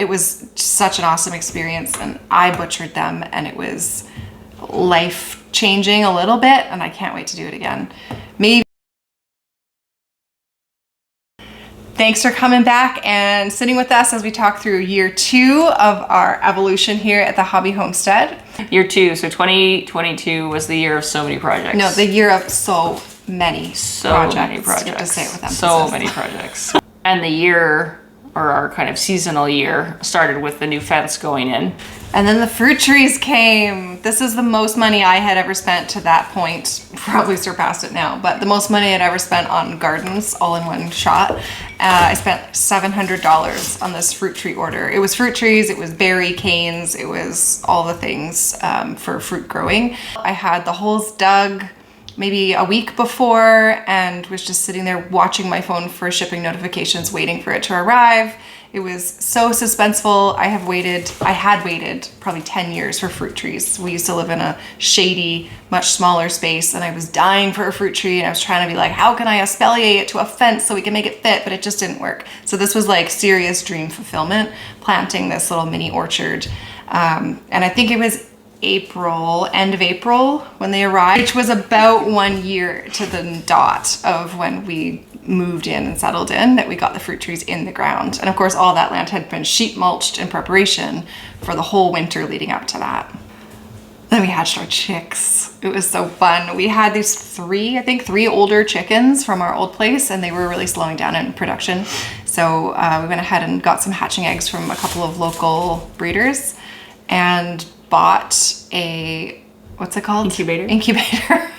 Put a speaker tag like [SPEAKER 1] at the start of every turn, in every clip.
[SPEAKER 1] It was such an awesome experience, and I butchered them, and it was life-changing a little bit, and I can't wait to do it again. Maybe. Thanks for coming back and sitting with us as we talk through year 2 of our evolution here at the Hobby Homestead.
[SPEAKER 2] Year 2, so 2022 was the year of so many projects.
[SPEAKER 1] No, the year of so many projects.
[SPEAKER 2] Many projects.
[SPEAKER 1] You have to say it with emphasis.
[SPEAKER 2] So many projects. And the year, or our kind of seasonal year, started with the new fence going in.
[SPEAKER 1] And then the fruit trees came. This is the most money I had ever spent to that point. Probably surpassed it now, but the most money I'd ever spent on gardens all in one shot. I spent $700 on this fruit tree order. It was fruit trees, it was berry canes, it was all the things for fruit growing. I had the holes dug maybe a week before and was just sitting there watching my phone for shipping notifications, waiting for it to arrive. It was so suspenseful. I had waited probably 10 years for fruit trees. We used to live in a shady, much smaller space, and I was dying for a fruit tree, and I was trying to be like, how can I espalier it to a fence so we can make it fit, but it just didn't work. So this was like serious dream fulfillment, planting this little mini orchard. And I think it was end of April when they arrived, which was about 1 year to the dot of when we moved in and settled in, that we got the fruit trees in the ground. And of course, all that land had been sheet mulched in preparation for the whole winter leading up to that. Then we hatched our chicks. It was so fun. We had these three older chickens from our old place, and they were really slowing down in production. So we went ahead and got some hatching eggs from a couple of local breeders and bought a, what's it called? Incubator.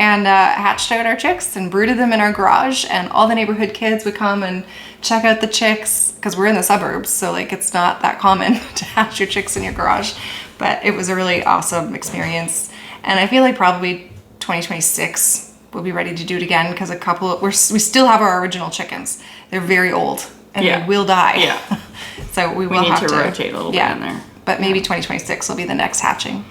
[SPEAKER 1] And hatched out our chicks and brooded them in our garage, and all the neighborhood kids would come and check out the chicks, because we're in the suburbs, so like it's not that common to hatch your chicks in your garage. But it was a really awesome experience, and I feel like probably 2026 we'll be ready to do it again, because we still have our original chickens. They're very old and they will die. Yeah. So we will have to
[SPEAKER 2] rotate a little bit in there.
[SPEAKER 1] But maybe 2026 will be the next hatching.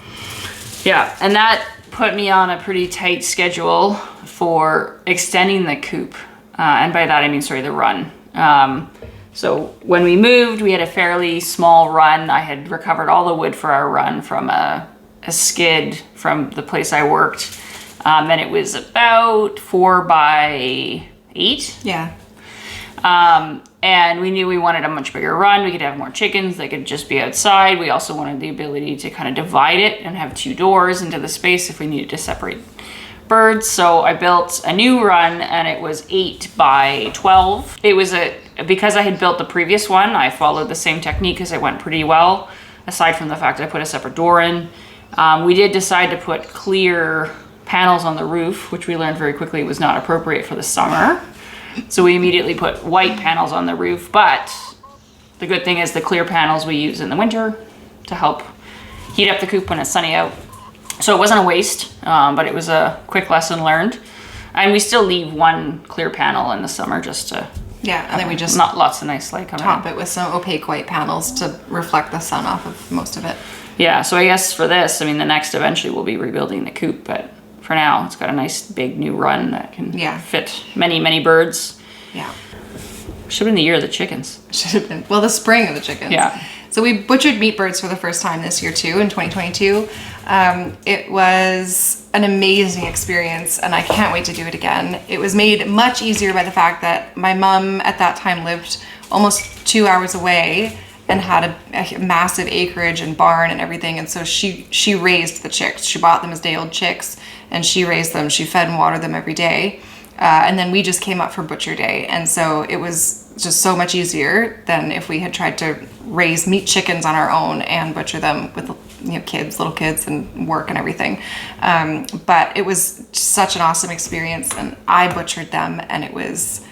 [SPEAKER 2] Yeah, and that put me on a pretty tight schedule for extending the coop. And by that I mean, the run. So when we moved, we had a fairly small run. I had recovered all the wood for our run from a skid from the place I worked. And it was about 4 by 8.
[SPEAKER 1] Yeah.
[SPEAKER 2] And we knew we wanted a much bigger run. We could have more chickens. They could just be outside. We also wanted the ability to kind of divide it and have 2 doors into the space if we needed to separate birds. So I built a new run, and it was 8 by 12. It was because I had built the previous one, I followed the same technique because it went pretty well, aside from the fact that I put a separate door in. We did decide to put clear panels on the roof, which we learned very quickly was not appropriate for the summer. So we immediately put white panels on the roof, but the good thing is the clear panels we use in the winter to help heat up the coop when it's sunny out. So it wasn't a waste, but it was a quick lesson learned. And we still leave 1 clear panel in the summer just to...
[SPEAKER 1] Yeah, and then we just...
[SPEAKER 2] Not lots of nice light coming in.
[SPEAKER 1] Top it with some opaque white panels to reflect the sun off of most of it.
[SPEAKER 2] Yeah, so I guess for this, I mean, the next eventually we'll be rebuilding the coop, but for now it's got a nice big new run that can fit many, many birds.
[SPEAKER 1] Yeah.
[SPEAKER 2] Should have been the year of the chickens.
[SPEAKER 1] Should have been. Well, the spring of the chickens.
[SPEAKER 2] Yeah.
[SPEAKER 1] So we butchered meat birds for the first time this year too, in 2022. It was an amazing experience, and I can't wait to do it again. It was made much easier by the fact that my mom at that time lived almost 2 hours away and had a massive acreage and barn and everything. And so she raised the chicks. She bought them as day-old chicks, and she raised them. She fed and watered them every day. And then we just came up for butcher day. And so it was just so much easier than if we had tried to raise meat chickens on our own and butcher them with, little kids and work and everything. But it was such an awesome experience, and I butchered them, and it was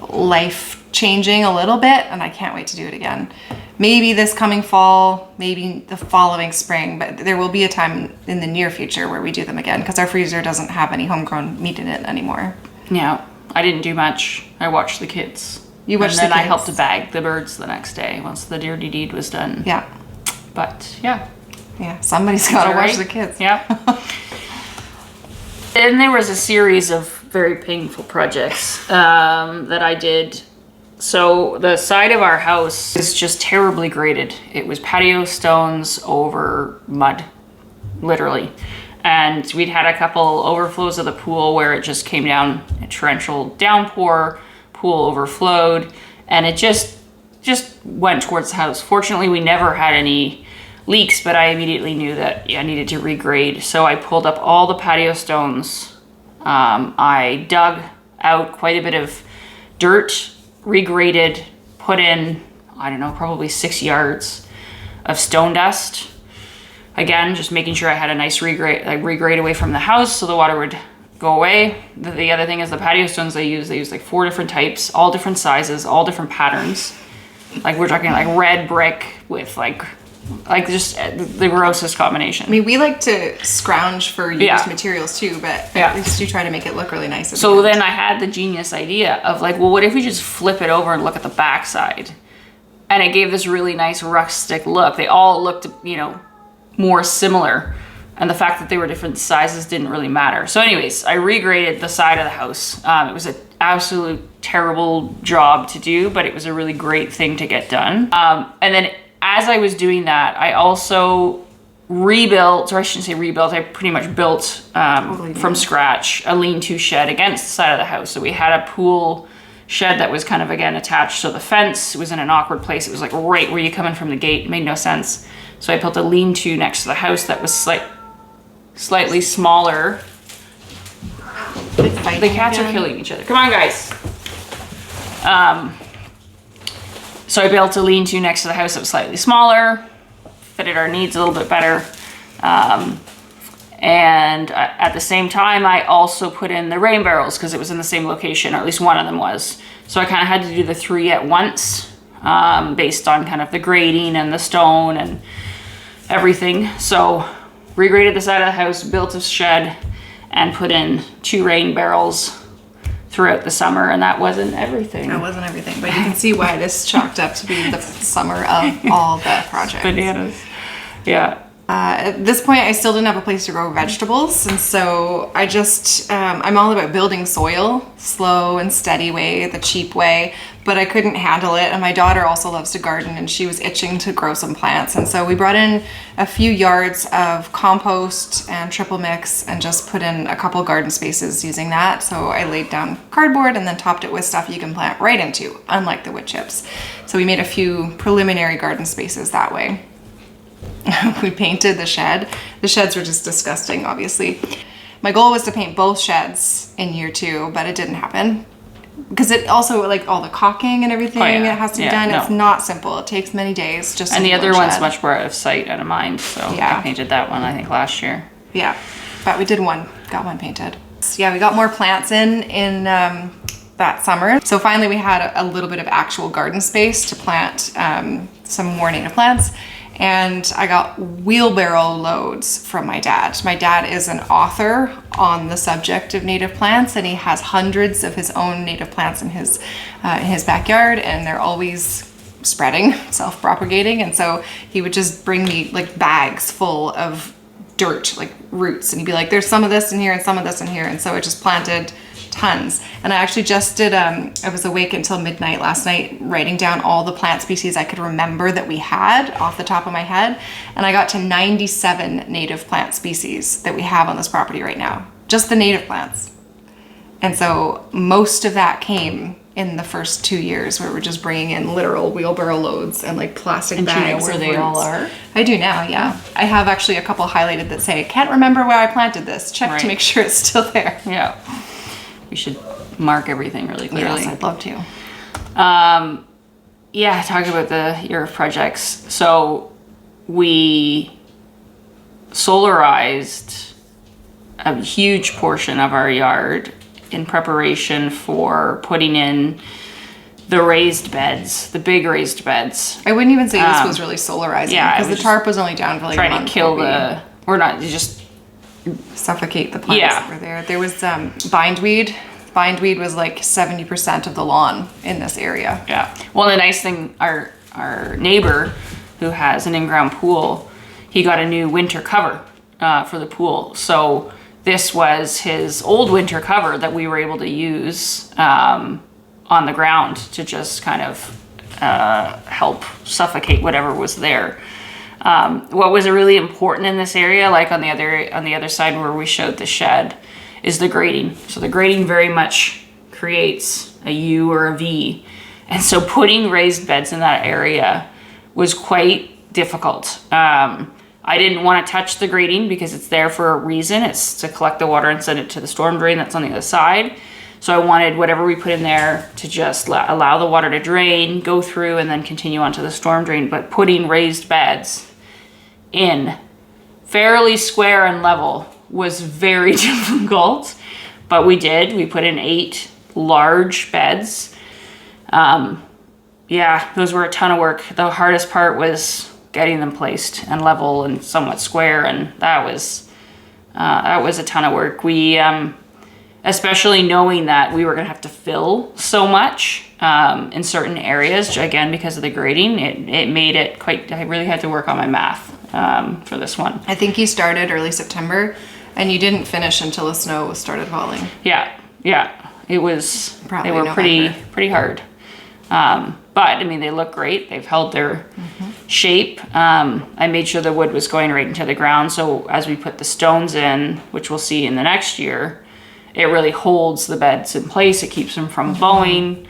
[SPEAKER 1] life-changing a little bit, and I can't wait to do it again. Maybe this coming fall, maybe the following spring, but there will be a time in the near future where we do them again, because our freezer doesn't have any homegrown meat in it anymore.
[SPEAKER 2] Yeah, I didn't do much. I watched the kids.
[SPEAKER 1] You watched the kids?
[SPEAKER 2] And then I helped to bag the birds the next day once the dirty deed was done.
[SPEAKER 1] Yeah.
[SPEAKER 2] But, yeah.
[SPEAKER 1] Yeah, somebody's got to watch the kids.
[SPEAKER 2] Yeah. Then there was a series of very painful projects that I did So the side of our house is just terribly graded. It was patio stones over mud, literally. And we'd had a couple overflows of the pool where it just came down, a torrential downpour, pool overflowed, and it just went towards the house. Fortunately, we never had any leaks, but I immediately knew that I needed to regrade. So I pulled up all the patio stones. I dug out quite a bit of dirt, regraded, put in, I don't know, probably 6 yards of stone dust. Again, just making sure I had a nice regrade away from the house so the water would go away. The other thing is the patio stones they use like 4 different types, all different sizes, all different patterns. Like we're talking like red brick with like just the grossest combination.
[SPEAKER 1] I mean, we like to scrounge for used materials too, but at least you try to make it look really nice.
[SPEAKER 2] So then I had the genius idea of like, well, what if we just flip it over and look at the backside? And it gave this really nice rustic look. They all looked, you know, more similar. And the fact that they were different sizes didn't really matter. So anyways, I regraded the side of the house. It was an absolute terrible job to do, but it was a really great thing to get done. And then as I was doing that, I also rebuilt, or I shouldn't say rebuilt, I pretty much built from scratch a lean-to shed against the side of the house. So we had a pool shed that was kind of, again, attached to the fence. It was in an awkward place. It was like right where you come in from the gate. It made no sense. So I built a lean-to next to the house that was slightly smaller. The cats are killing each other. Come on, guys. So I built a lean-to next to the house that was slightly smaller, fitted our needs a little bit better. And at the same time, I also put in the rain barrels because it was in the same location, or at least one of them was. So I kind of had to do the 3 at once based on kind of the grading and the stone and everything. So regraded the side of the house, built a shed, and put in 2 rain barrels throughout the summer, and that wasn't everything.
[SPEAKER 1] That wasn't everything, but you can see why this chalked up to be the summer of all the projects.
[SPEAKER 2] Bananas. Yeah.
[SPEAKER 1] At this point, I still didn't have a place to grow vegetables, and so I just, I'm all about building soil, slow and steady way, the cheap way, but I couldn't handle it, and my daughter also loves to garden, and she was itching to grow some plants, and so we brought in a few yards of compost and triple mix and just put in a couple garden spaces using that. So I laid down cardboard and then topped it with stuff you can plant right into, unlike the wood chips. So we made a few preliminary garden spaces that way. We painted the shed. The sheds were just disgusting, obviously. My goal was to paint both sheds in year 2, but it didn't happen. Because it also, like, all the caulking and everything, it has to be done. No. It's not simple. It takes many days just
[SPEAKER 2] and the other one's much more out of sight, out of mind. So I painted that one, I think, last year.
[SPEAKER 1] Yeah, but we did got one painted. So yeah, we got more plants in that summer. So finally we had a little bit of actual garden space to plant some more native plants. And I got wheelbarrow loads from my dad. My dad is an author on the subject of native plants, and he has hundreds of his own native plants in his backyard, and they're always spreading, self-propagating. And so he would just bring me like bags full of dirt, like roots, and he'd be like, there's some of this in here and some of this in here. And so it just planted tons. And I actually just did, I was awake until midnight last night writing down all the plant species I could remember that we had off the top of my head. And I got to 97 native plant species that we have on this property right now. Just the native plants. And so most of that came in the first 2 years where we're just bringing in literal wheelbarrow loads and like plastic bags.
[SPEAKER 2] Do you know where they all are?
[SPEAKER 1] I do now, yeah. I have actually a couple highlighted that say, can't remember where I planted this. Check to make sure it's still there.
[SPEAKER 2] Yeah. We should mark everything really clearly.
[SPEAKER 1] Yes, I'd love to.
[SPEAKER 2] Yeah, talking about the year of projects. So we solarized a huge portion of our yard in preparation for putting in the raised beds, the big raised beds.
[SPEAKER 1] I wouldn't even say this was really solarizing, because the tarp was only down for like a month.
[SPEAKER 2] Trying to kill or not, just
[SPEAKER 1] suffocate the plants that were there. There was bindweed. Bindweed was like 70% of the lawn in this area.
[SPEAKER 2] Yeah. Well, the nice thing, our neighbor who has an in-ground pool, he got a new winter cover for the pool. So this was his old winter cover that we were able to use on on the ground to just kind of help suffocate whatever was there. What was really important in this area, like on the other side where we showed the shed, is the grading. So the grading very much creates a U or a V. And so putting raised beds in that area was quite difficult. I didn't want to touch the grading because it's there for a reason. It's to collect the water and send it to the storm drain that's on the other side. So I wanted whatever we put in there to just allow the water to drain, go through, and then continue onto the storm drain. But putting raised beds in fairly square and level was very difficult, but we did. We put in 8 large beds. Yeah, those were a ton of work. The hardest part was getting them placed and level and somewhat square, and that was a ton of work. We, especially knowing that we were gonna have to fill so much in certain areas, again, because of the grading, it made it quite, I really had to work on my math for this one.
[SPEAKER 1] I think you started early September and you didn't finish until the snow started falling.
[SPEAKER 2] Yeah, it was,
[SPEAKER 1] Probably
[SPEAKER 2] they were
[SPEAKER 1] November.
[SPEAKER 2] pretty hard. But I mean, they look great. They've held their shape. I made sure the wood was going right into the ground. So as we put the stones in, which we'll see in the next year, it really holds the beds in place. It keeps them from bowing.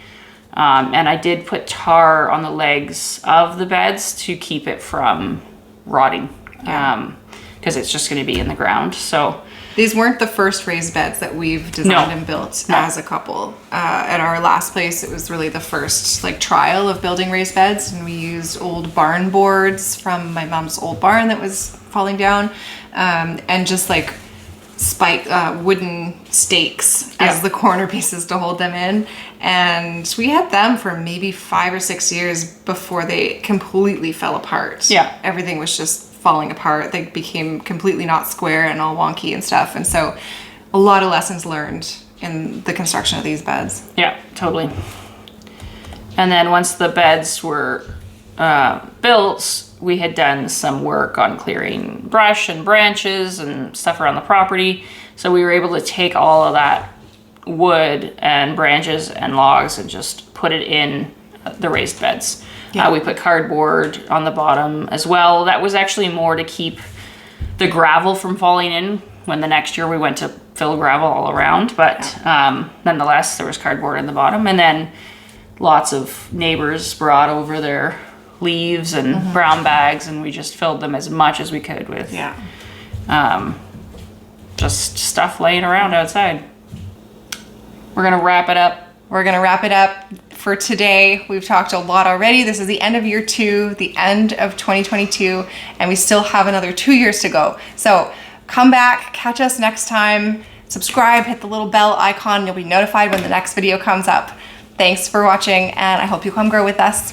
[SPEAKER 2] And I did put tar on the legs of the beds to keep it from rotting. Because it's just going to be in the ground. So
[SPEAKER 1] these weren't the first raised beds that we've designed and built as a couple. At our last place, it was really the first like trial of building raised beds, and we used old barn boards from my mom's old barn that was falling down, and just like wooden stakes as the corner pieces to hold them in. And we had them for maybe 5 or 6 years before they completely fell apart.
[SPEAKER 2] Yeah.
[SPEAKER 1] Everything was just falling apart. They became completely not square and all wonky and stuff. And so a lot of lessons learned in the construction of these beds.
[SPEAKER 2] yeah, totally. And then once the beds were built, we had done some work on clearing brush and branches and stuff around the property. So we were able to take all of that wood and branches and logs and just put it in the raised beds.
[SPEAKER 1] Yeah.
[SPEAKER 2] We put cardboard on the bottom as well. That was actually more to keep the gravel from falling in when the next year we went to fill gravel all around. But nonetheless, there was cardboard in the bottom. And then lots of neighbors brought over their leaves and brown bags, and we just filled them as much as we could with just stuff laying around outside. We're gonna wrap it up.
[SPEAKER 1] We're going to wrap it up for today. We've talked a lot already. This is the end of year 2, the end of 2022, and we still have another 2 years to go. So come back, catch us next time, subscribe, hit the little bell icon. You'll be notified when the next video comes up. Thanks for watching, and I hope you come grow with us.